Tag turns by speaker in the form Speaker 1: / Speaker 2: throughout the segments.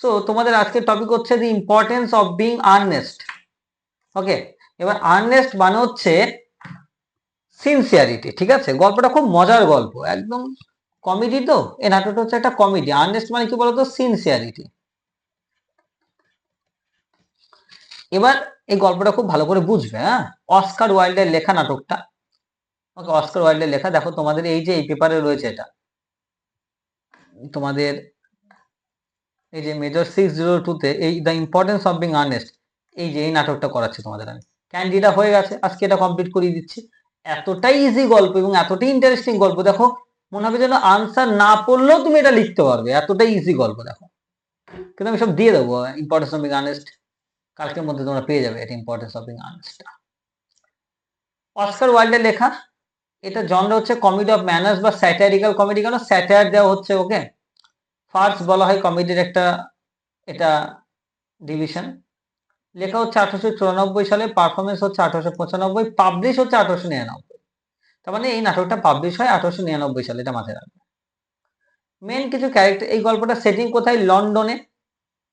Speaker 1: So তোমাদের আজকের topic হচ্ছে the Importance of being Ernst. Okay, এবার আর্নেস্ট মানে হচ্ছে সিনসিয়ারিটি। ঠিক আছে, গল্পটা খুব মজার গল্প, একদম কমেডি। তো এই নাটকটা হচ্ছে একটা কমেডি। আর্নেস্ট মানে কি বলতো? সিনসিয়ারিটি। এবার এই গল্পটা খুব ভালো করে বুঝবে। হ্যাঁ, অস্কার ওয়াইল্ডের লেখা নাটকটা। ওকে, অস্কার ওয়াইল্ডের লেখা। দেখো তোমাদের এই যে এই পেপারে রয়েছে, এটা তোমাদের এই যে মেজর 602-তে এই the importance of being Ernest, এই যে এই নাটকটা করাচ্ছে তোমাদের আমি। ক্যান্ডিডা হয়ে গেছে, আজকে এটা কমপ্লিট করিয়ে দিচ্ছি। এতটাই ইজি গল্প এবং এতটাই ইন্টারেস্টিং গল্প, দেখো মনে হবে যেন আনসার না পড়লেও তুমি এটা লিখতে পারবে, এতটাই ইজি গল্প। দেখো, কিন্তু আমি সব দিয়ে দেবো। ইম্পর্টেন্স অফ বিং আর্নেস্ট কালকের মধ্যে তোমরা পেয়ে যাবে, এটা Importance of being Earnest. Oscar ওয়াইল্ডের লেখা। এটা জনরা হচ্ছে কমেডি অফ ম্যানার্স বা স্যাটারিক্যাল কমেডি। কেন স্যাটায়ার দেওয়া হচ্ছে? ওকে, ফার্স্ট বলা হয় কমেডির একটা, এটা ডিভিশন। লেখা হচ্ছে 1894 সালে, পারফরমেন্স হচ্ছে 1895, পাবলিশ হচ্ছে 1899। তার মানে এই নাটকটা পাবলিশ হয় 1899 সালে, এটা মাথায় রাখবে। মেন কিছু ক্যারেক্টার, এই গল্পটা সেটিং কোথায়? লন্ডনে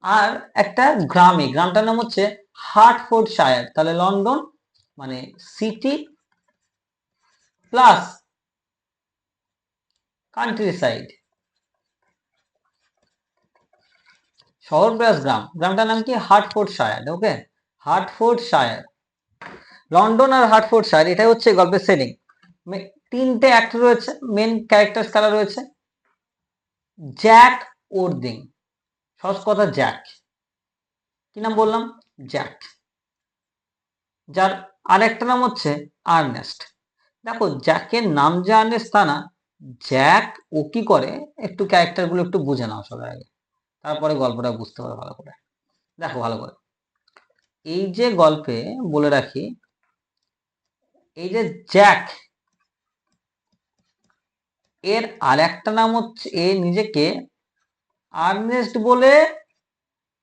Speaker 1: আর একটা গ্রামে। গ্রামটার নাম হচ্ছে হার্টফোর্ডশায়ার। তাহলে লন্ডন মানে সিটি প্লাস কান্ট্রি সাইড, শহর প্লাস গ্রাম। গ্রামটার নাম কি? হার্টফোর্ডশায়ার। ওকে, হার্টফোর্ডশায়ার, লন্ডন আর হার্টফোর্ডশায়ার, এটাই হচ্ছে গল্পের সেটিং। তিনটে অ্যাক্টর রয়েছে, মেন ক্যারেক্টার কারা রয়েছে? জ্যাক ওর্দিং, সহজ কথা জ্যাক। কি নাম বললাম? জ্যাক। যার আরেকটা নাম হচ্ছে আর্নেস্ট। দেখো, জ্যাকের নাম যে আর্নেস্ট তা না, জ্যাক ও কি করে, একটু ক্যারেক্টারগুলো একটু বুঝে নাও সবার আগে, তারপরে গল্পটা বুঝতে পারো ভালো করে। দেখো ভালো করে, এই যে গল্পে বলে রাখি, এই যে জ্যাক, এর আর একটা নাম হচ্ছে, এ নিজেকে আর্নেস্ট বলে,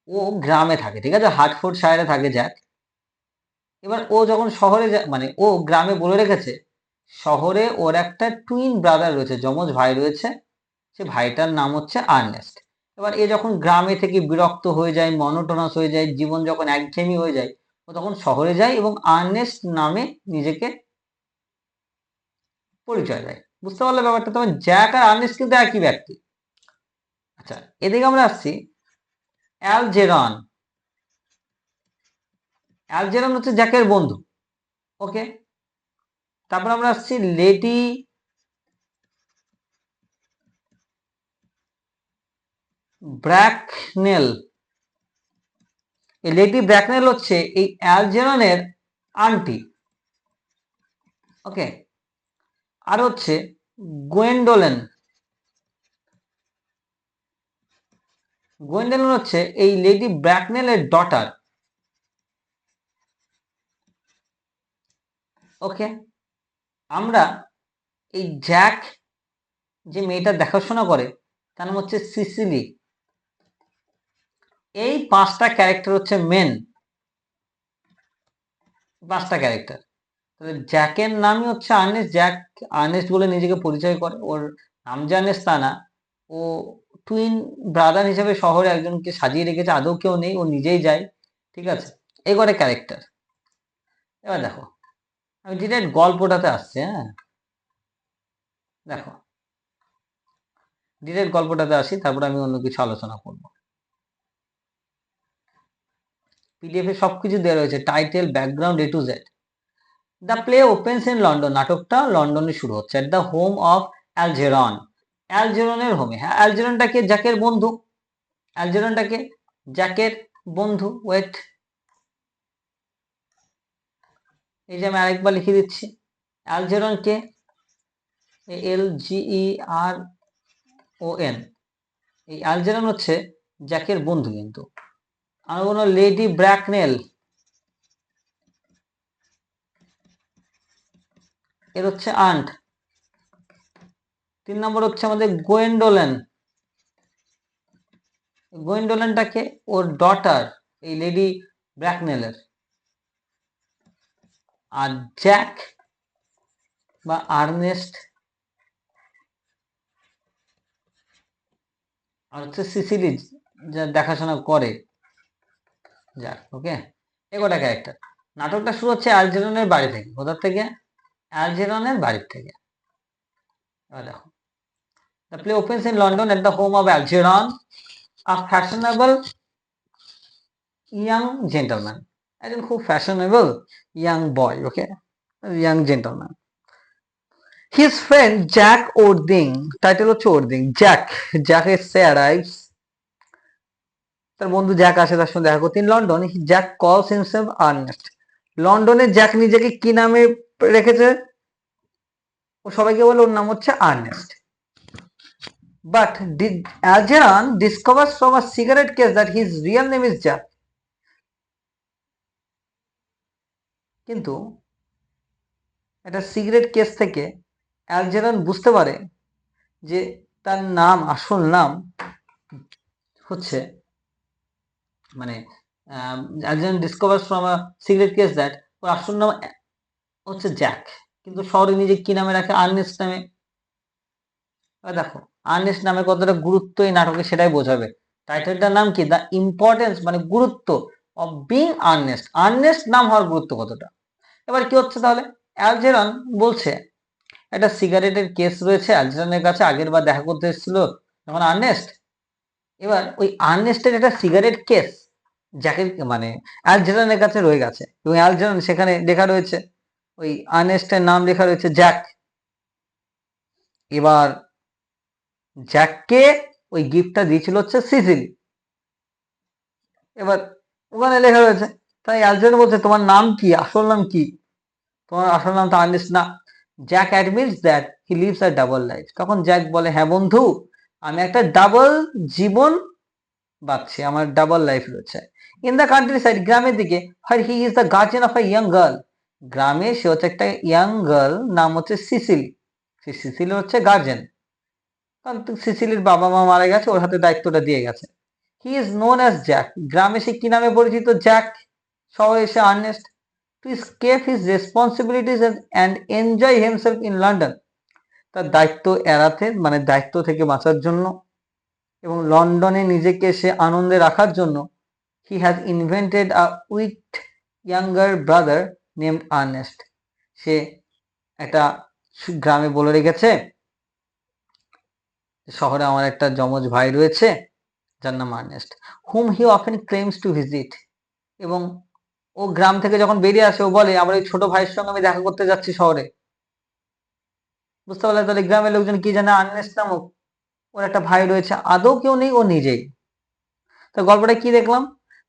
Speaker 1: ও গ্রামে থাকে। ঠিক আছে, হার্টফোর্ডশায়ারে থাকে জ্যাক। এবার ও যখন শহরে মানে ও গ্রামে বলে রেখেছে, শহরে ওর একটা টুইন ব্রাদার রয়েছে, যমজ ভাই রয়েছে, সে ভাইটার নাম হচ্ছে আর্নেস্ট। এবার এ যখন গ্রামে থেকে বিরক্ত হয়ে যায়, মনোটোনাস হয়ে যায়, জীবন যখন একঘেয়েমি হয়ে যায়, ও তখন শহরে যায় এবং আর্নেস্ট নামে নিজেকে পরিচয় দেয়। বুঝতে পারলে ব্যাপারটা? তোমার জ্যাক আর আর্নেস্ট কিন্তু একই ব্যক্তি। আচ্ছা, এদিকে আমরা আসছি অ্যালজেরন। অ্যালজেরন হচ্ছে জ্যাকের বন্ধু। ওকে, তারপর আমরা আসছি লেডি ব্র্যাকনেল। এই লেডি ব্র্যাকনেল হচ্ছে এই অ্যালজেরনের আন্টি। ওকে, আর হচ্ছে গোয়েন্ডোলেন। গোয়েন্ডোলেন হচ্ছে এই লেডি ব্র্যাকনেলের ডটার। ওকে, আমরা এই জ্যাক যে মেয়েটা দেখাশোনা করে, তার নাম হচ্ছে সিসিলি। এই পাঁচটা ক্যারেক্টার হচ্ছে মেন, পাঁচটা ক্যারেক্টার। তাহলে জ্যাকের নামই হচ্ছে আর্নেস্ট। জ্যাক আর্নেস্ট বলে নিজেকে পরিচয় করে, ওর নাম যে আর্নেস্ট তা না। ও টুইন ব্রাদার হিসেবে শহরে একজনকে সাজিয়ে রেখেছে, আদৌ কেউ নেই, ও নিজেই যায়। ঠিক আছে, এই করে ক্যারেক্টার। এবার দেখো, আমি ডিরেক্ট গল্পটাতে আসছি। হ্যাঁ, দেখো ডিরেক্ট গল্পটাতে আসি, তারপর আমি অন্য কিছু আলোচনা করব। পিডিএফ এ সবকিছু দেওয়া রয়েছে, title, background, A to Z. The play opens in London. নাটকটা লন্ডনে শুরু হচ্ছে, at the home of Algernon. অ্যালজেরনের হোমে। হ্যাঁ, অ্যালজেরনটাকে জ্যাকের বন্ধু। অ্যালজেরনটাকে জ্যাকের বন্ধু। ওয়েট, এই যে আমি আরেকবার লিখে দিচ্ছি, অ্যালজেরনকে ALGERON, এই অ্যালজেরন হচ্ছে জ্যাকের বন্ধু। কিন্তু আর কোনো লেডি ব্র্যাকনেল, এর হচ্ছে আন্ট। 3 নম্বর হচ্ছে আমাদের গোয়েন্ডোলেন। গোয়েন্ডোলেনটাকে ওর ডটার, এই লেডি ব্র্যাকনেলের। আর জ্যাক বা আর্নেস্ট আর হচ্ছে সিসিলি, যা দেখাশোনা করে যাক, ওকে। এ কটা ক্যারেক্টার। নাটকটা শুরু হচ্ছে অ্যালজেরনের বাড়ি থেকে। কোথা থেকে? অ্যালজেরনের বাড়ির থেকে। এবার দেখো, the play opens in London at the home of Algernon, a fashionable young gentleman. একজন খুব fashionable young boy, okay, young gentleman. His friend Jack Ording, title হচ্ছে ওর্দিং, জ্যাক এসে অ্যারাইভস, তার বন্ধু জ্যাক আসে তার সঙ্গে দেখা করতে। ইন লন্ডন জ্যাক কলস হিমসেলফ আর্নেস্ট। লন্ডনে জ্যাক নিজেকে কি নামে রেখেছে? ও সবাইকে বলে ওর নাম হচ্ছে Ernest. But Algernon discovers from a cigarette case that his real name is Jack. কিন্তু একটা সিগারেট কেস থেকে অ্যালজেরন বুঝতে পারে যে তার নাম, আসল নাম হচ্ছে, মানে Algernon discovers from a cigarette case that ওর আসল নাম হচ্ছে জ্যাক, কিন্তু শহরে নিজে কি নামে রাখে? আর্নেস্ট নামে। দেখো আর্নেস্ট নামে কতটা গুরুত্ব এই নাটকে সেটাই বোঝাবে। টাইটেলটার নাম কি? দ্য ইম্পর্টেন্স, মানে গুরুত্ব অফ বিং আর্নেস্ট। আর্নেস্ট নাম হওয়ার গুরুত্ব কতটা। এবার কি হচ্ছে তাহলে? অ্যালজেরন বলছে একটা সিগারেটের কেস রয়েছে অ্যালজেরনের কাছে, আগের বার দেখা করতে এসেছিল যখন আর্নেস্ট। এবার ওই আর্নেস্টের একটা সিগারেট কেস জ্যাকের, মানে অ্যালজেরনের কাছে রয়ে গেছে, এবং অ্যালজেরন সেখানে লেখা রয়েছে, ওই আর্নেস্টের নাম লেখা রয়েছে জ্যাক। এবার জ্যাককে ওই গিফটটা দিয়েছিল হচ্ছে সিসিলি। এবার ওখানে লেখা রয়েছে, তাই অ্যালজেরন বলছে তোমার নাম কি, আসল নাম কি? তোমার আসল নাম তো আর্নেস্ট না। Jack admits that he lives a double life. তখন জ্যাক বলে, হ্যাঁ বন্ধু, আমি একটা ডাবল জীবন বাঁচছি, আমার ডাবল লাইফ রয়েছে। ইন দ্য কান্ট্রি সাইড, গ্রামের দিকে, হয় he is the guardian of a young girl. গ্রামে সে হচ্ছে একটা ইয়াং গার্ল, নাম হচ্ছে সিসিলি। সে সিসিলি হচ্ছে গার্জেন, কারণ সিসিলির বাবা মা মারা গেছে, ওর হাতে দায়িত্বটা দিয়ে গেছে। He is known as Jack. গ্রামে সে কি নামে পরিচিত? জ্যাক। শহরে এসে Ernest. To escape his responsibilities and enjoy himself in London, তার দায়িত্ব এড়াতে, মানে দায়িত্ব থেকে বাঁচার জন্য এবং লন্ডনে নিজেকে সে আনন্দে রাখার জন্য, he has invented a weak younger brother named Ernest. সে একটা গ্রামে বলে রেখেছে শহরে আমার একটা যমজ ভাই রয়েছে যার নাম Ernst, whom he often claims to visit. এবং ও গ্রাম থেকে যখন বেরিয়ে আসে ও বলে আমার ওই ছোট ভাইয়ের সঙ্গে আমি দেখা করতে যাচ্ছি শহরে। বুঝতে পারলে? তাহলে গ্রামের লোকজন কি জানে? আর্নেস্ট নামক ওর একটা ভাই রয়েছে, আদৌ কেউ নেই, ও নিজেই। তো গল্পটা কি দেখলাম?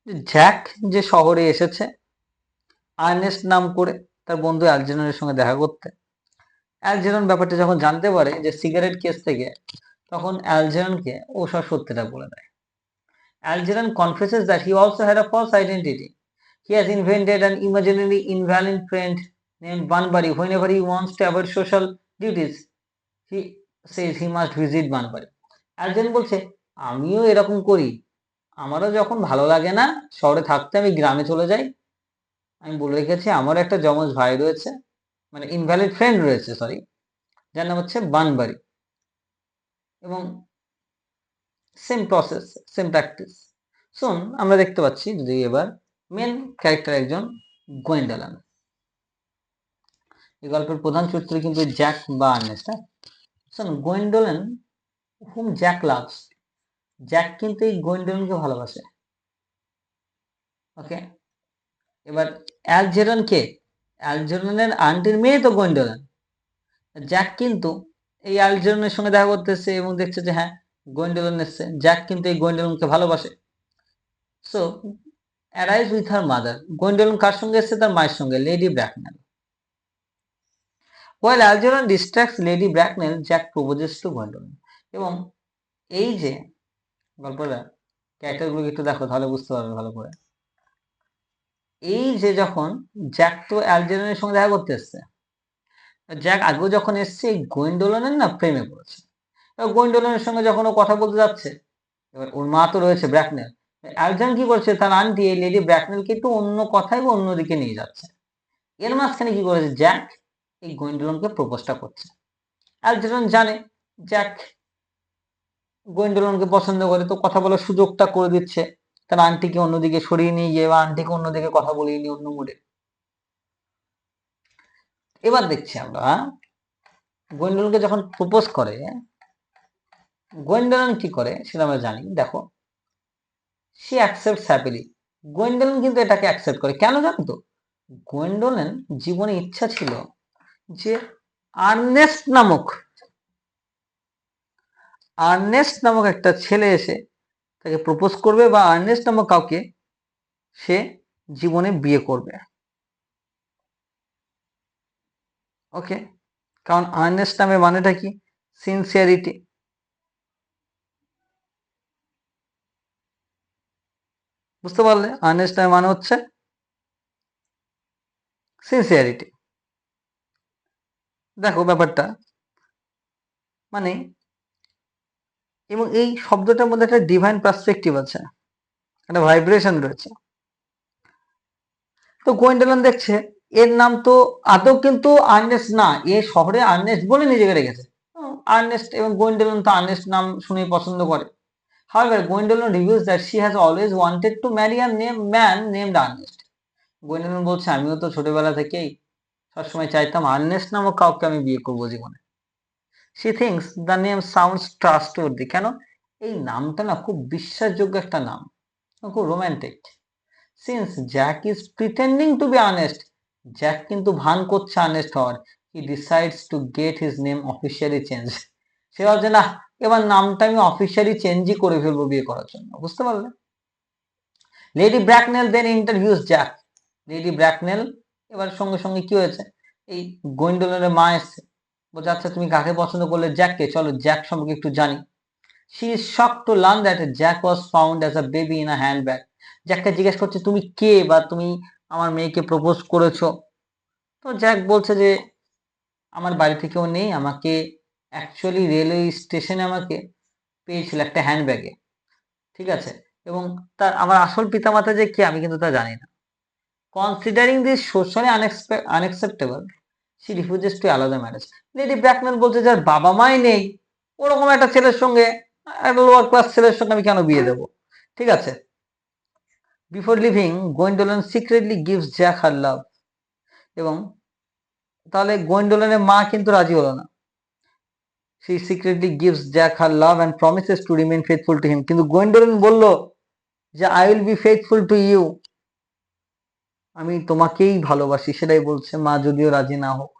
Speaker 1: যে জ্যাক যে শহরে এসেছে আর্নেস্ট নাম করে তার বন্ধু অ্যালজেরনের সঙ্গে দেখা করতে। অ্যালজেরন ব্যাপারটা যখন জানতে পারে যে সিগারেট কেস থেকে, তখন অ্যালজেরনকে ও সব সত্যিটা বলে দেয়। অ্যালজেরন confesses that he also had a false identity. He has invented an imaginary invalid friend named Banbury. Whenever he wants to avoid social duties, he says he must visit Banbury. অ্যালজেরন বলছে আমিও এরকম করি, আমারও যখন ভালো লাগে না শহরে থাকতে আমি গ্রামে চলে যাই। আমি বলে রেখেছি আমার একটা যমজ ভাই রয়েছে, মানে ইনভ্যালিড ফ্রেন্ড রয়েছে, সরি, যার নাম হচ্ছে বানবাড়ি। এবং সেম প্রসেস, সেম প্র্যাকটিস। শোন, আমরা দেখতে পাচ্ছি যদি এবার মেন ক্যারেক্টার একজন গোয়েন্ডালান। এই গল্পের প্রধান চরিত্র কিন্তু জ্যাক বা আর্নেস্ট। হ্যাঁ, শোন, গোয়েন্ডোলেন হুম জ্যাক লাভস। জ্যাক কিন্তু এই গোয়েন্ডোলেনকে ভালোবাসে, ওকে। এবার অ্যালজেরন কে? অ্যালজেরনের আন্টির মেয়ে তো গোয়েন্ডোলেন। জ্যাক কিন্তু এই অ্যালজেরনের সঙ্গে দেখা করতে এসছে এবং দেখছে যে হ্যাঁ গোয়েন্ডোলেন এসছে। জ্যাক কিন্তু এই গোয়েন্ডোলেনকে ভালোবাসে। So arrive with her mother. Gwendolen কার সঙ্গে এসছে? তার মায়ের সঙ্গে, Lady Bracknell. While Algernon distracts Lady Bracknell, Jack proposes to Gwendolyn. এবং এই যে গল্পটা, ক্যারেক্টারগুলোকে একটু দেখো তাহলে বুঝতে পারবে ভালো করে। এই যে যখন জ্যাক তো অ্যালজেরনের সঙ্গে দেখা করতে এসছে, জ্যাক আগেও যখন এসছে এই গোয়েন্ডোলনের না প্রেমে পড়েছে। এবার গোয়েন্ডোলনের সঙ্গে যখন ও কথা বলতে যাচ্ছে, এবার ওর মা তো রয়েছে ব্র্যাকনেল, অ্যালজেরন কি করছে? তার আন্টি এই লেডি ব্র্যাকনেলকে একটু অন্য কথায় বা অন্যদিকে নিয়ে যাচ্ছে। এর মাঝখানে কি করেছে? জ্যাক এই গোয়েন্ডোলনকে প্রপোজটা করছে। অ্যালজেরন জানে জ্যাক গোয়েন্ডলনকে পছন্দ করে, তো কথা বলার সুযোগটা করে দিচ্ছে, তার আন্টিকে অন্যদিকে সরিয়ে নিয়ে গিয়ে বা আন্টিকে অন্যদিকে কথা বলিয়ে নিয়ে অন্য মোড়ে। এবার দেখছি আমরা গোয়েন্ডলনকে যখন প্রপোজ করে, গোয়েন্ডলন কি করে সেটা আমরা জানি। দেখো, সে অ্যাকসেপ্টস হ্যাপিলি। গোয়েন্ডলন কিন্তু এটাকে অ্যাকসেপ্ট করে, কেন জানো তো? গোয়েন্ডলন জীবনে ইচ্ছা ছিল যে আর্নেস্ট নামক একটা ছেলে এসে তাকে প্রপোজ করবে বা আর্নেস্ট নামক কাউকে সে জীবনে বিয়ে করবে। ওকে, কারণ আর্নেস্ট নামের মানেটা কি? সিনসিয়ারিটি। বুঝতে পারলে? আর্নেস্ট নামের মানে হচ্ছে সিনসিয়ারিটি। দেখো ব্যাপারটা, মানে, এবং এই শব্দটার মধ্যে একটা ডিভাইন পার্সপেক্টিভ আছে, একটা ভাইব্রেশন রয়েছে। তো গোয়েন্ডলন দেখছে এর নাম তো আদৌ কিন্তু আর্নেস্ট না, এ শহরে আর্নেস্ট বলে নিজেকে রেখেছে। আর্নেস্ট, এবং গোয়েন্ডলন তো আর্নেস্ট নাম শুনেই পছন্দ করে। However, Gwendolyn reveals that she has always wanted to marry a man named Ernest. গোয়েন্ডলন বলছে আমিও তো ছোটবেলা থেকেই সবসময় চাইতাম আর্নেস্ট নামক কাউকে আমি বিয়ে করবো জীবনে। She thinks the name sounds trustworthy. কেন? এই নামটা না খুব বিশ্বাসযোগ্য একটা নাম, খুব romantic. Since Jack is pretending to be honest, Jack কিন্তু ভান করছে আর্নেস্ট হওয়ার, he decides to get his name officially changed. সে ভাবছে না, এবার নামটা আমি অফিসিয়ালি চেঞ্জই করে ফেলবো বিয়ে করার জন্য। বুঝতে পারলে? লেডি ব্র্যাকনেল দেন ইন্টারভিউজ জ্যাক। লেডি ব্র্যাকনেল এবার সঙ্গে সঙ্গে কি হয়েছে, এই গোয়েন্ডলনের মা এসছে, বলছে আচ্ছা তুমি কাকে পছন্দ করলে? জ্যাককে, চলো জ্যাক সম্পর্কে একটু জানি। She is shocked to learn that Jack was found as a baby in a handbag. জ্যাককে জিজ্ঞেস করছে তুমি কে, বা তুমি আমার মেয়েকে প্রপোজ করেছো? তো জ্যাক বলছে যে আমার বাড়ি থেকেও নেই, আমাকে অ্যাকচুয়ালি রেলওয়ে স্টেশনে আমাকে পেয়েছিল একটা হ্যান্ডব্যাগে। ঠিক আছে, এবং তার আমার আসল পিতামাতা যে কে আমি কিন্তু তা জানি না। Considering this socially unacceptable, she refuses to allow the marriage. Lady Brackman বলছে যার বাবা মাই নেই ওরকম একটা ছেলের সঙ্গে, একটা লোয়ার ক্লাস ছেলের সঙ্গে আমি কেন বিয়ে দেবো? ঠিক আছে। Before leaving, Gwendolen secretly gives Jack her love. এবং তাহলে গোয়েন্ডোলনের মা কিন্তু রাজি হলো না। She secretly gives Jack her love and promises to remain faithful to him. কিন্তু গোয়েন্ডোলন বলল যে I will be faithful to you, আমি তোমাকেই ভালোবাসি, সেটাই বলছে মা, যদিও রাজি না হোক।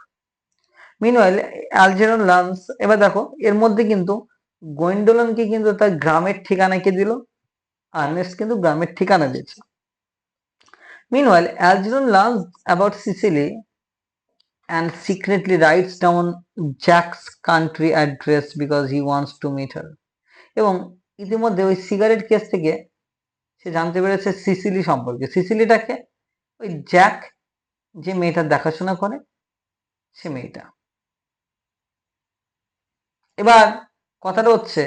Speaker 1: মিনওয়াইল অ্যালজেরন লার্নস, এবার দেখো এর মধ্যে কিন্তু গোয়েন্ডোলনকে কিন্তু তার গ্রামের ঠিকানা কে দিল? আর্নেস্ট কিন্তু গ্রামের ঠিকানা দিয়েছে। Meanwhile Algernon learns about Cecily and secretly writes down Jack's country address because he wants to meet her. এবং ইতিমধ্যে ওই সিগারেট কেস থেকে সে জানতে পেরেছে সিসিলি সম্পর্কে। সিসিলিটাকে ওই জ্যাক যে মেয়েটার দেখাশোনা করে সে মেয়েটা। এবার কথাটা হচ্ছে,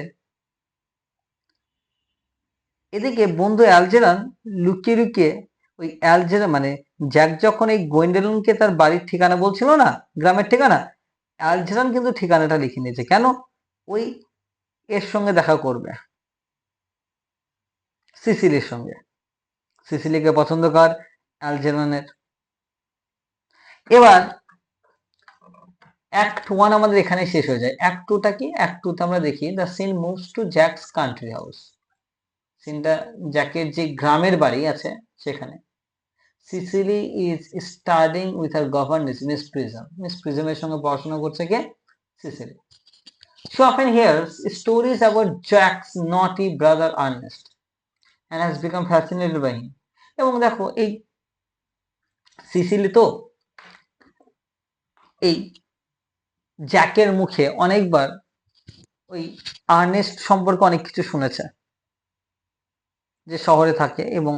Speaker 1: এদিকে বন্ধু অ্যালজেরান লুকিয়ে লুকিয়ে ওই অ্যালজেরা মানে জ্যাক যখন এই গোয়েন্ডেলনকে তার বাড়ির ঠিকানা বলছিল না, গ্রামের ঠিকানা, অ্যালজেরান কিন্তু ঠিকানাটা লিখে নিয়েছে। কেন? ওই এর সঙ্গে দেখা করবে, সিসিলির সঙ্গে। সিসিলিকে পছন্দ কর অ্যালজেরানের। এবার অ্যাক্ট 1 আমাদের এখানে শেষ হয়ে যায়। অ্যাক্ট 2টা কি? অ্যাক্ট 2তে আমরা দেখি the scene moves to Jack's country house. সিনটা জ্যাকের যে গ্রামের বাড়ি আছে সেখানে। Cecily is studying with her governess Miss Prism. Miss প্রিজমের সঙ্গে পড়াশোনা করছে কে? Cecily. She often hears stories about Jack's naughty brother Ernest and has become fascinated by him. এবং দেখো এই সিসিলি তো এই জ্যাকের মুখে অনেকবার ওই আর্নেস্ট সম্পর্কে অনেক কিছু শুনেছে, যে শহরে থাকে, এবং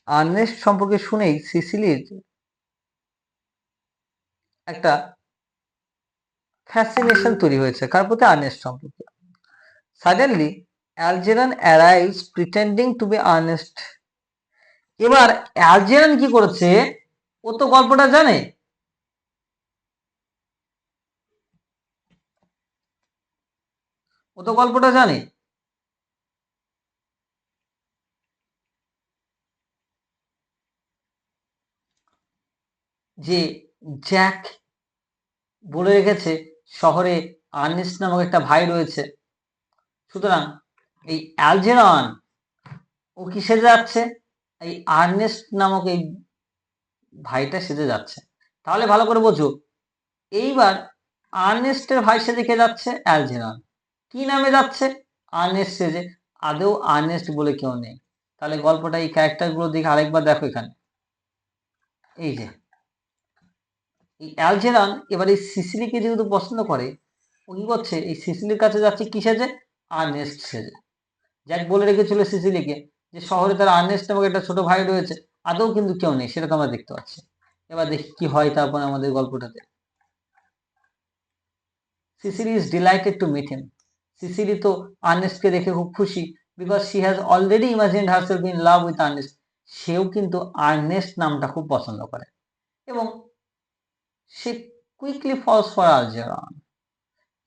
Speaker 1: আর্নেস্ট সম্পর্কে শুনেই সিসিলির একটা ফ্যাসিনেশন তৈরি হয়েছে কার প্রতি? আর্নেস্ট সম্পর্কে। Suddenly Algernon arrives pretending to be Earnest. এবার অ্যালজেরান কি করেছে? ও তো গল্পটা জানে, ও তো গল্পটা জানে। যে জ্যাক বলে রেখেছে শহরে আর্নেস্ট নামক একটা ভাই রয়েছে, সুতরাং এই অ্যালজেরন ও কি সেজে যাচ্ছে, এই আর্নেস্ট নামক এই ভাইটা সেজে যাচ্ছে। তাহলে ভালো করে বোঝো, এইবার আর্নেস্টের ভাই সেজে কে যাচ্ছে, অ্যালজেরন। কি নামে যাচ্ছে, আর্নেস্ট সেজে। আদৌ আর্নেস্ট বলে কেউ নেই। তাহলে গল্পটা এই ক্যারেক্টারগুলো দিকে আরেকবার দেখো এখানে। এই যে এই অ্যালজেরন এবার এই সিসিলিকে যেহেতু পছন্দ করে, ও কি করছে, এই সিসিলির কাছে যাচ্ছে কি সেজে, আর্নেস্ট সেজে। জ্যাক বলে রেখেছিল সিসিলিকে যে শহরে তার আর্নেস্ট নামক একটা ছোট ভাই রয়েছে, আদৌ কিন্তু কেউ নেই, সেটা তো আমরা দেখতে পাচ্ছি। এবার দেখি কি হয় তারপর আমাদের গল্পটাতে। Cecily is delighted to meet him. Cecily তো আর্নেস্টকে দেখে খুব খুশি, because she has already imagined herself in love with Earnest. সেও কিন্তু আর্নেস্ট নামটা খুব পছন্দ করে, এবং সে কুইকলি ফলস ফর আলজেরন।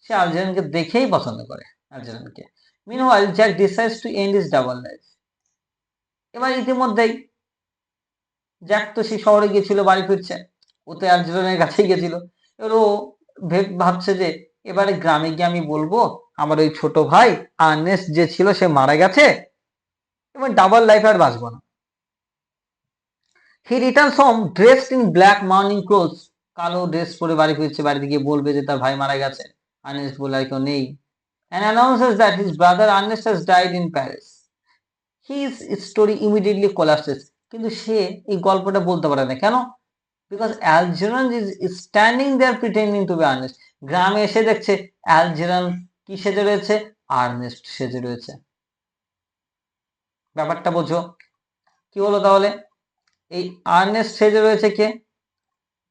Speaker 1: সে আলজেরনকে দেখেই পছন্দ করে, আলজেরনকে। Meanwhile Jack decides to end his double life. এবার ইতিমধ্যেই জ্যাক তো সেই শহরে গিয়েছিল, বাড়ি ফিরছে, ও তো আলজেরনের কাছেই গেছিল। এবার ও ভাবছে যে এবারে গ্রামে গিয়ে আমি বলবো আমার ওই ছোট ভাই আর্নেস্ট যে ছিল সে মারা গেছে, এবার ডাবল লাইফ আর বাঁচবো না। He returns home dressed in black mourning clothes. কালো ড্রেস পরে বাড়ি ফিরছে, বাড়িতে গিয়ে বলবে যে তার ভাই মারা গেছে, আর্নেস্ট বলে আর কেউ নেই। and announces that his brother Ernest has died in Paris. His story immediately collapses. কিন্তু সে এই গল্পটা বলতে পারে না, কেন? Because Algernon is standing there pretending to be Ernest. গ্রামে এসে দেখছে অ্যালজেরন কি সেজে রয়েছে, আর্নেস্ট সেজে রয়েছে। ব্যাপারটা বোঝো কি হলো তাহলে, এই আর্নেস্ট সেজে রয়েছে কে,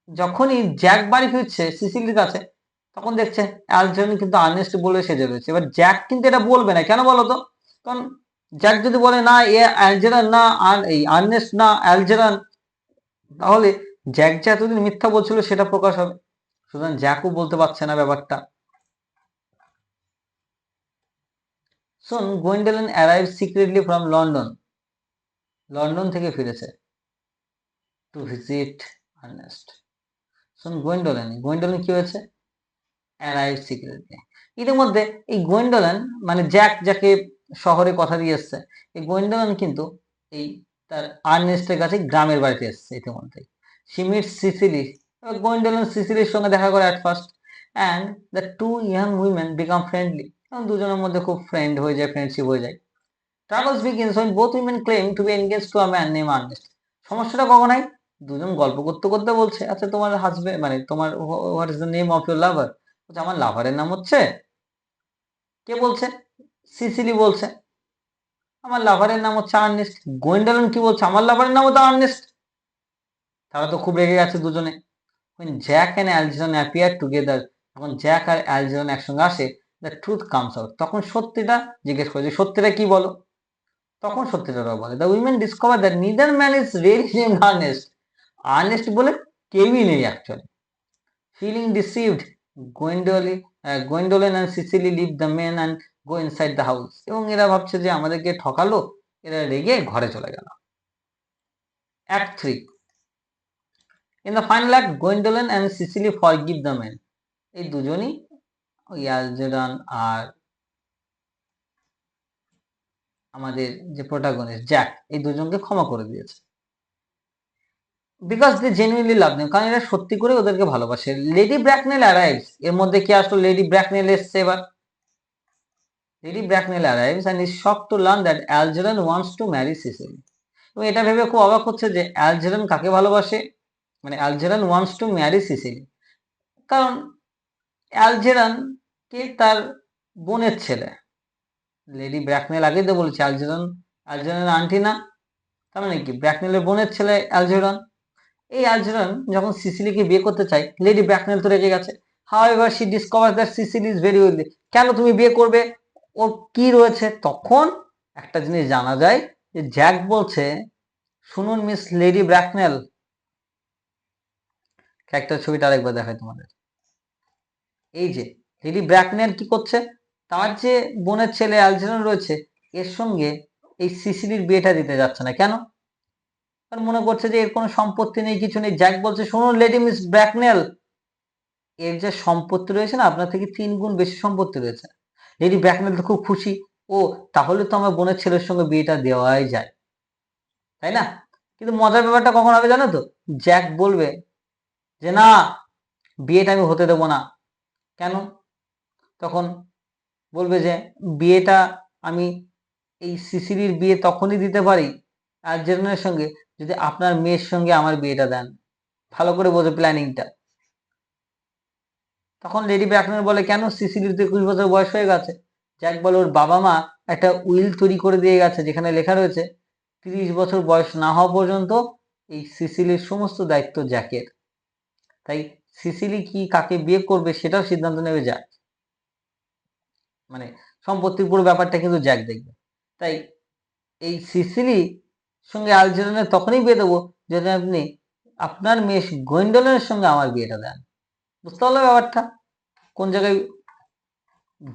Speaker 1: যখনই জ্যাক বাড়ি ফিরছে সিসিলির কাছে, তখন দেখছে অ্যালজেরন কিন্তু আর্নেস্ট বলে সেজে রয়েছে। এবার জ্যাক কিন্তু এটা বলবে না, কেন বলো তো? কারণ জ্যাক যদি বলে না এ অ্যালজেরন না, আর এই আর্নেস্ট না অ্যালজেরন, তাহলে জ্যাক যে এতদিন মিথ্যা বলছিল সেটা প্রকাশ হবে। সুতরাং জ্যাকও বলতে পারছে না ব্যাপারটা। শোন, Gwendolen arrive secretly from London. London থেকে ফিরেছে টু ভিজিট আর্নেস্ট। শোন, গোয়েন্ডোলিন কি হয়েছে, অ্যারাইভ সিক্রেটলি। ইতিমধ্যে এই গোয়েন্ডোলিন মানে জ্যাক যাকে শহরে কথা দিয়ে এসছে, এই গোয়েন্ডোলিন কিন্তু এই তার আর্নেস্টের কাছে গ্রামের বাড়িতে এসছে ইতিমধ্যে। She meets Cecily. গোয়েন্ডোলিন সিসিলির সঙ্গে দেখা করে at first, and the two young women become friendly. এবং দুজনের মধ্যে খুব ফ্রেন্ড হয়ে যায়, ফ্রেন্ডশিপ হয়ে যায়। Travels begins when both women claim to be engaged to a man named Ernest. সমস্যাটা কখন হয়, দুজন গল্প করতে করতে বলছে আচ্ছা তোমার হাজবেন্ড মানে তোমার what is the name of your lover. বলছে আমার লাভারের নাম হচ্ছে, কে বলছে, সিসিলি বলছে আমার লাভারের নাম হচ্ছে আর্নেস্ট। গোয়েন্ডালন কি বলছে, আমার লাভারের নাম হচ্ছে আর্নেস্ট। তারা তো খুব রেগে গেছে দুজনে। when Jack and Algernon appear together, যখন জ্যাক আর অ্যালজেরন একসঙ্গে আসে, the truth comes out, তখন সত্যিটা জিজ্ঞেস করে যে সত্যিটা কি বলো। তখন সত্যিটা বলে, the women discover that neither man is really named Ernest. Ernest বলে কেউই নেই actually. Feeling deceived, Gwendolyn and Cecily leave the men and go inside the house. এবং এরা ভাবছে যে আমাদেরকে ঠকালো, এরা রেগে ঘরে চলে গেল। Act 3. In the final act, Gwendolyn and Cecily forgive the men. এই দুজনই ওই অ্যালজেরন আর আমাদের যে প্রোটাগনিস্ট জ্যাক, এই দুজনকে ক্ষমা করে দিয়েছে। Because they genuinely love them, কারণ এরা সত্যি করে ওদেরকে ভালোবাসে। Lady Bracknell arrives. এর মধ্যে কি আসলো, লেডি ব্র্যাকনেল এসছে এবার। Lady Bracknell arrives and is shocked to learn that Algernon wants to marry Cecily. এবং এটা ভেবে খুব অবাক হচ্ছে যে অ্যালজেরন কাকে ভালোবাসে, মানে অ্যালজেরন ওয়ান্টস টু ম্যারি সিসিলি। কারণ অ্যালজেরন কে তার বোনের ছেলে। লেডি ব্র্যাকনেল আগেই তো বলেছে অ্যালজেরনের আন্টি না, তার মানে কি ব্র্যাকনেলের বোনের ছেলে অ্যালজেরন। এই অ্যালজেরন যখন সিসিলিকে বিয়ে করতে চায়, লেডি ব্র্যাকনেল তো রেগে গেছে। However she ডিসকভার্স that Sicily is very wealthy. কেন তুমি বিয়ে করবে, ওর কি রয়েছে? তখন একটা জিনিস জানা যায় যে জ্যাক বলছে শুনুন মিস লেডি ব্র্যাকনেল, একটা ছবিটা আরেকবার দেখায় তোমাদের। এই যে লেডি ব্র্যাকনেল কি করছে, তার যে বোনের ছেলে অ্যালজেরন রয়েছে এর সঙ্গে এই সিসিলির বিয়েটা দিতে যাচ্ছে না, কেন? কারণ মনে করছে যে এর কোনো সম্পত্তি নেই, কিছু নেই। জ্যাক বলছে, শুনুন লেডি মিস ব্র্যাকনেল, এর যে সম্পত্তি রয়েছে না আপনার থেকে 3 গুণ বেশি সম্পত্তি রয়েছে। লেডি ব্র্যাকনেল তো খুব খুশি, ও তাহলে তো আমার বোনের ছেলের সঙ্গে বিয়েটা দেওয়াই যায়, তাই না? কিন্তু মজার ব্যাপারটা কখন হবে জানো তো? জ্যাক বলবে যে না, বিয়েটা আমি হতে দেবো না। কেন? তখন বলবে যে বিয়েটা আমি, এই সিসিলির বিয়ে তখনই দিতে পারি আর্জেন্টিনার সঙ্গে যদি আপনার মেয়ের সঙ্গে আমার বিয়েটা দেন। ভালো করে বোঝো প্ল্যানিংটা। তখন লেডি ব্র্যাকনেল বলে, কেন? সিসিলির তো 21 বছর বয়স হয়ে গেছে। জ্যাক বলে, ওর বাবা মা একটা উইল তৈরি করে দিয়ে গেছে যেখানে লেখা রয়েছে 30 বছর বয়স না হওয়া পর্যন্ত এই সিসিলির সমস্ত দায়িত্ব জ্যাকের। তাই সিসিলি কি কাকে বিয়ে করবে সেটাও সিদ্ধান্ত নেবে জ্যাক, মানে সম্পত্তির পুরো ব্যাপারটা কিন্তু জ্যাক দেখবে। তাই এই সিসিলি সঙ্গে আলজেরিনের তখনই বিয়ে দেবো যদি আপনি আপনার মেয়ে গোয়েন্ডলের সঙ্গে আমার বিয়েটা দেন। বুঝতে পারলো ব্যাপারটা কোন জায়গায়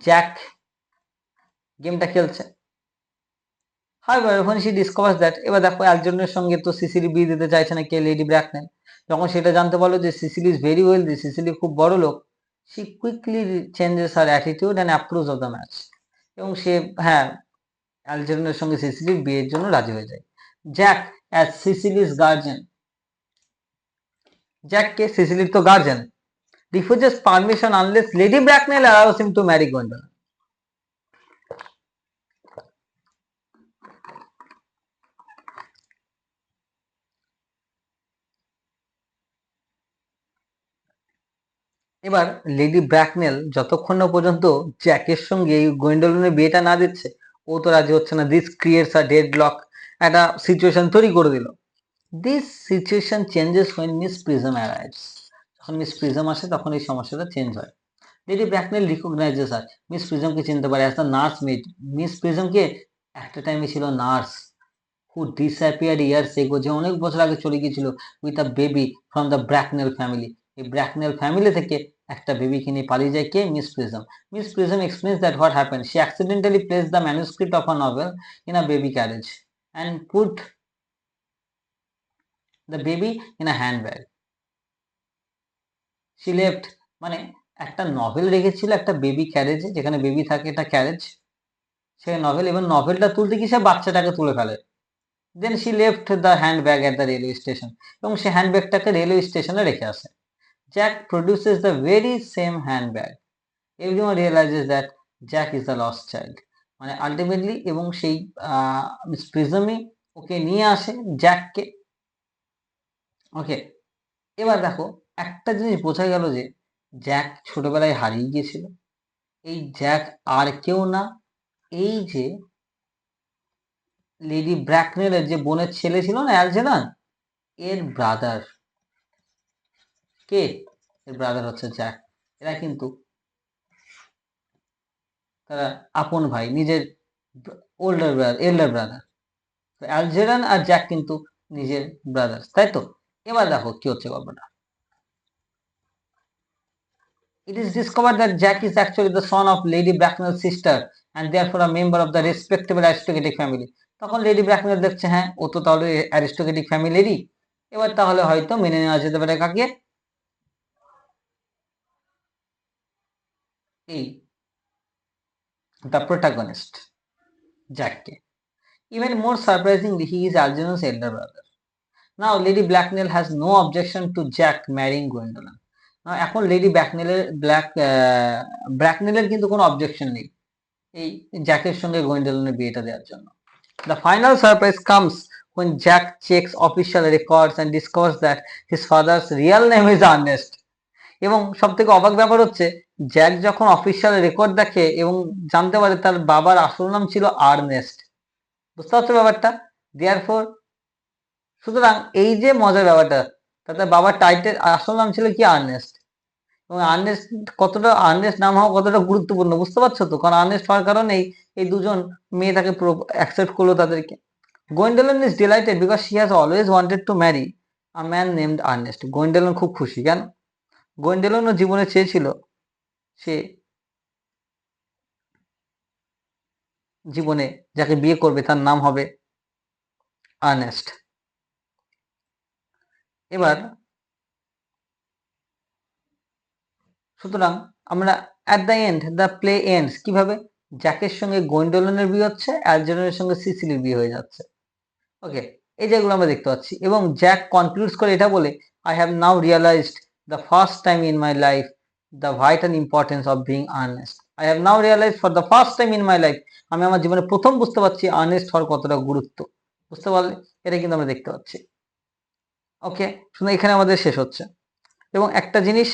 Speaker 1: জ্যাক গেমটা খেলছে? However, when she discovers that, এবার দেখো একজনের সঙ্গে তো সিসিলি বিয়ে দিতে চাইছে না কে, লেডি ব্র্যাকনেল। যখন সেটা জানতে পারলো যে Sicily is very wealthy, Sicily খুব বড় লোক, she quickly changes her attitude and approves of the match, এবং সে, হ্যাঁ, অ্যালজেরিনের সঙ্গে সিসিলির বিয়ের জন্য রাজি হয়ে যায়। জ্যাক অ্যাজ সিসিলিস গার্জিয়ান, জ্যাককে সিসিলির তো guardian, refuses permission unless Lady Bracknell allows him to marry Gwendolyn. এবার লেডি ব্র্যাকনেল যতক্ষণ না পর্যন্ত জ্যাকের সঙ্গে এই গোয়েন্ডলনের বিয়েটা না দিচ্ছে ও তো রাজি হচ্ছে না। দিস ক্রিয়েটস আ ডেডলক, একটা সিচুয়েশন তৈরি করে দিল। This situation changes when miss prism arrives, যখন মিস প্রিজম আসে তখন এই সমস্যাটা চেঞ্জ হয়। লেডি ব্র্যাকনেল রিকগনাইজেস আর মিস প্রিজমকে চিনতে পারে as the nursemaid. Miss প্রিজমকে একটা টাইমে ছিল নার্স হু ডিসঅ্যাপিয়ার্ড ইয়ার্স এগো, যে অনেক বছর আগে চলে গিয়েছিল with a baby from the Bracknell family. এই ব্র্যাকনেল ফ্যামিলি থেকে একটা বেবিকে নিয়ে পালিয়ে যায় কে? Miss Prism. Miss Prism explains that what happen, she accidentally place the manuscript of a novel in a baby carriage and put the baby in a handbag. She left, মানে একটা novel রেখেছিল একটা বেবি ক্যারেজে, যেখানে baby থাকে, একটা carriage, সে novel, এবং নভেলটা তুলতে গিয়ে সে বাচ্চাটাকে তুলে ফেলে। Then she left the handbag at the railway station, এবং সে হ্যান্ডব্যাগটাকে রেলওয়ে স্টেশনে রেখে আসে। Jack produces the very same handbag, everyone realises that Jack is the lost child, মানে আলটিমেটলি, এবং সেই মিস প্রিজমই ওকে নিয়ে আসে জ্যাককে। ওকে, এবার দেখো একটা জিনিস বোঝা গেল যে জ্যাক ছোটবেলায় হারিয়ে গিয়েছিল। এই জ্যাক আর কেউ না, এই যে লেডি ব্র্যাকনেলের যে বোনের ছেলে ছিল না অ্যালজেরন, এর ব্রাদার। কে? এর ব্রাদার হচ্ছে জ্যাক। এরা কিন্তু তারা আপন ভাই, নিজের এল্ডার ব্রাদার। তো অ্যালজেরন আর জ্যাক কিন্তু নিজের ব্রাদার, তাই তো? এবার দেখো কি হচ্ছে গল্পটা। It is discovered that Jack is actually the son of Lady Bracknell's sister and therefore a member of the respectable aristocratic family. তখন লেডি ব্র্যাকনেল দেখছে, হ্যাঁ ও তো তাহলে অ্যারিস্টোক্রেটিক ফ্যামিলিরই, এবার তাহলে হয়তো মেনে নেওয়া যেতে পারে কাকে? এই দ্য প্রোটাগনিস্ট, জ্যাককে। Even more surprisingly, he is Algernon's elder brother. Now, Lady Bracknell has no objection to Jack marrying Gwendolyn. Now, এখন লেডি ব্র্যাকনেলের কিন্তু কোনো অবজেকশন নেই এই জ্যাকের সঙ্গে গোয়েন্ডলনের বিয়েটা দেওয়ার জন্য। The final surprise comes when Jack checks official records and discovers that his father's real name is Ernest. এবং সব থেকে অবাক ব্যাপার হচ্ছে জ্যাক যখন অফিসিয়াল রেকর্ড দেখে এবং জানতে পারে তার বাবার আসল নাম ছিল আর্নেস্ট। বুঝতে পারছো ব্যাপারটা? দেয়ারফর, সুতরাং এই যে মজার ব্যাপারটা, তাতে বাবার টাইটেল আসল নাম ছিল কি? আর্নেস্ট। এবং আর্নেস্ট কতটা, আর্নেস্ট নাম হওয়া কতটা গুরুত্বপূর্ণ বুঝতে পারছো তো? কারণ আর্নেস্ট হওয়ার কারণেই এই দুজন মেয়ে তাকে অ্যাকসেপ্ট করলো তাদেরকে। Gwendolen is delighted because she has always wanted to marry a man named Ernest. Gwendolen খুব খুশি, কেন? গোয়েন্ডলনও জীবনে চেয়েছিল সে জীবনে যাকে বিয়ে করবে তার নাম হবে আর্নেস্ট। এবার সুতরাং আমরা at the end the play ends কিভাবে, জ্যাকের সঙ্গে গোয়েন্ডোলিনের বিয়ে হচ্ছে, অ্যালজেরনের সঙ্গে সিসিলির বিয়ে হয়ে যাচ্ছে। ওকে, এই যেগুলো আমরা দেখতে পাচ্ছি, এবং জ্যাক কনক্লুডস করে এটা বলে, I have now realized the first time in my life the vital importance of being Ernest. I have now realize for the first time in my life, আমি আমার জীবনে প্রথম বুঝতে পারছি আর্নেস্ট হওয়ার কতটা গুরুত্ব। বুঝতে পারলে? এটা কিন্তু আমরা দেখতে পাচ্ছি। ওকে, শুধু এখানে আমাদের শেষ হচ্ছে। এবং একটা জিনিস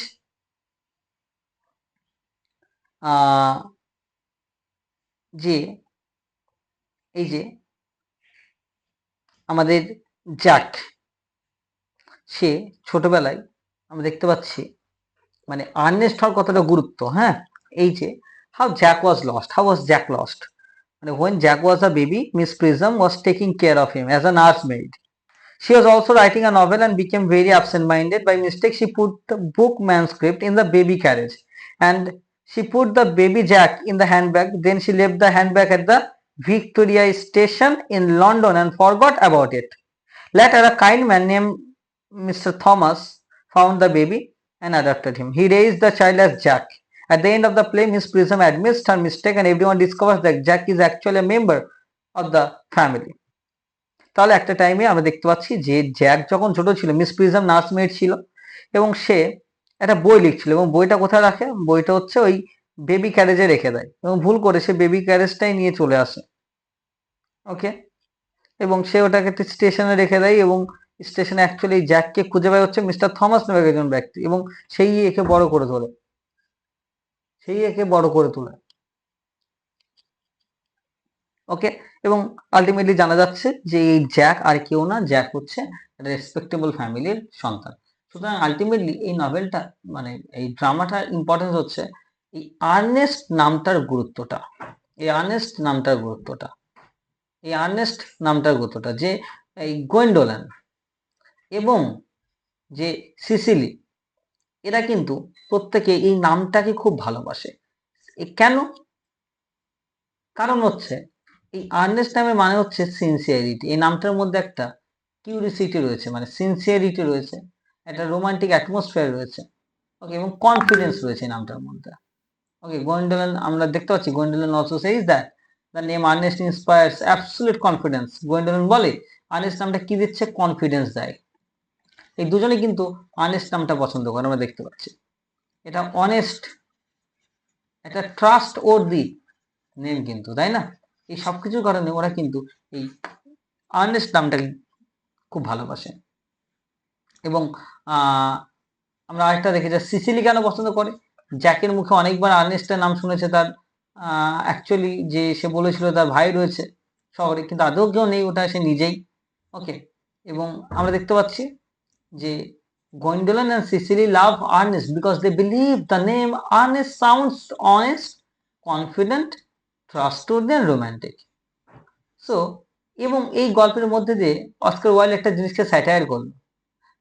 Speaker 1: যে এই যে আমাদের জ্যাক, সে ছোটবেলায় আমরা দেখতে পাচ্ছি মানে আর্নেস্ট হওয়ার কতটা গুরুত্ব। হ্যাঁ, এই যে how Jack was lost, how was Jack lost, মানে when Jack was a baby, Miss Prism was taking care of him as a nursemaid. She was also writing a novel and became very absent-minded. By mistake, she put the book manuscript in the baby carriage, and she put the baby Jack in the handbag. Then she left the handbag at the Victoria station in London and forgot about it. Later, a kind man named Mr. Thomas found the baby and adopted him. He raised the child as Jack. At the end of the play, Miss Prism admits her mistake and everyone discovers that Jack is actually a member of the family. তাহলে একটা টাইমে আমরা দেখতে পাচ্ছি যে Jack যখন ছোট ছিল, মিস প্রিজম নার্সমেড ছিল এবং সে একটা বই লিখছিল, এবং বইটা কোথায় রাখে, বইটা হচ্ছে ওই বেবি ক্যারেজে রেখে দেয়, এবং ভুল করে সে বেবি ক্যারেজটাই নিয়ে চলে আসে। ওকে, এবং সে ওটাকে স্টেশনে রেখে দেয়, এবং স্টেশনে অ্যাকচুয়ালি জ্যাককে খুঁজে পায় হচ্ছে মিস্টার থমাস নামে একজন ব্যক্তি, এবং সেই একে বড় করে তোলে, সেই একে বড় করে তোলে। ওকে, এবং আলটিমেটলি জানা যাচ্ছে যে এই জ্যাক আর কেউ না, জ্যাক হচ্ছে রেসপেক্টেবল ফ্যামিলির সন্তান। সুতরাং আলটিমেটলি এই নভেলটা মানে এই ড্রামাটার ইম্পর্টেন্স হচ্ছে এই আর্নেস্ট নামটার গুরুত্বটা, এই আর্নেস্ট নামটার গুরুত্বটা, এই আর্নেস্ট নামটার গুরুত্বটা, যে এই গোয়েন্ডোলেন এবং যে সিসিলি, এরা কিন্তু প্রত্যেকে এই নামটাকে খুব ভালোবাসে। কেন? কারণ হচ্ছে এই আর্নেস্ট নামের মানে হচ্ছে সিনসিয়ারিটি। এই নামটার মধ্যে একটা কিউরিসিটি রয়েছে, মানে সিনসিয়ারিটি রয়েছে, একটা রোমান্টিক অ্যাটমসফিয়ার রয়েছে। ওকে, এবং কনফিডেন্স রয়েছে এই নামটার মধ্যে। ওকে, গোয়েন্ডোলেন আমরা দেখতে পাচ্ছি, Gwendolen also says that the name Ernest inspires absolute confidence. Gwendolen বলে আর্নেস্ট নামটা কি দিচ্ছে, কনফিডেন্স দেয়। এই দুজনে কিন্তু আর্নেস্ট নামটা পছন্দ করে, আমরা দেখতে পাচ্ছি। এটা অনেস্ট, এটা ট্রাস্ট ওর্দি নেম কিন্তু, তাই না? এই সবকিছুর কারণে ওরা কিন্তু এই আর্নেস্ট নামটাকে খুব ভালোবাসে। এবং আমরা আরেকটা দেখি যে সিসিলি কেন পছন্দ করে, জ্যাকের মুখে অনেকবার আর্নেস্টের নাম শুনেছে, তার অ্যাকচুয়ালি যে সে বলেছিল তার ভাই রয়েছে শহরে, কিন্তু আদৌ কেউ নেই, ওটা সে নিজেই। ওকে, এবং আমরা দেখতে পাচ্ছি যে Gwendolen and Cecily love Ernest because they believe the name Ernest sounds honest, confident, trustworthy and romantic. So, এবং এই গল্পের মধ্যে দিয়ে অস্কার ওয়াইল্ড একটা জিনিসকে স্যাটায়ার করলো,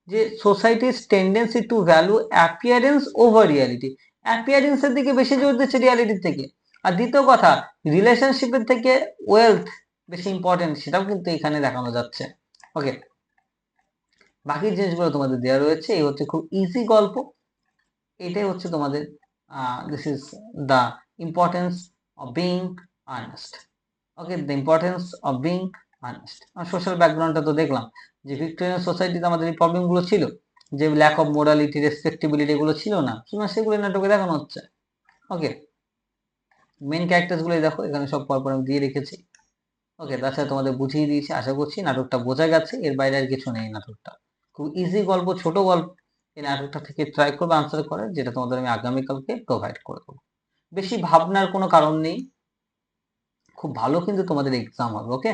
Speaker 1: যে সোসাইটির tendency to value appearance over reality, অ্যাপিয়ারেন্সের দিকে বেশি জোর দিচ্ছে রিয়ালিটির থেকে। আর দ্বিতীয় কথা, রিলেশনশিপের থেকে ওয়েলথ বেশি ইম্পর্টেন্ট, সেটাও কিন্তু এখানে দেখানো যাচ্ছে। ওকে, বাকি জিনিসগুলো তোমাদের দেওয়া রয়েছে। এই হচ্ছে খুব ইজি গল্প, এটাই হচ্ছে তোমাদের this is the importance of being Ernst. Okay, the importance of being Ernest. Social ব্যাকগ্রাউন্ডটা তো দেখলাম, যে ভিক্টোরিয়ান সোসাইটিতে আমাদের এই প্রবলেমগুলো ছিল, যে ল্যাক অফ মোরালিটি, রেসপেক্টেবিলিটি, এগুলো ছিল না, সুতরাং সেগুলো নাটকে দেখানো হচ্ছে। ওকে, মেন ক্যারেক্টার্সগুলো দেখো এখানে সব পরপর আমি দিয়ে রেখেছি। ওকে, তাছাড়া তোমাদের বুঝিয়ে দিয়েছি, আশা করছি নাটকটা বোঝা গেছে, এর বাইরে আর কিছু নেই। নাটকটা খুব ইজি গল্প, ছোট গল্প। এই নাটকটা থেকে ট্রাই করবে আনসার করার, যেটা তোমাদের আমি আগামীকালকে প্রোভাইড করে দেবো। বেশি ভাবনার কোনো কারণ নেই, খুব ভালো কিন্তু তোমাদের এক্সাম হবে। ওকে।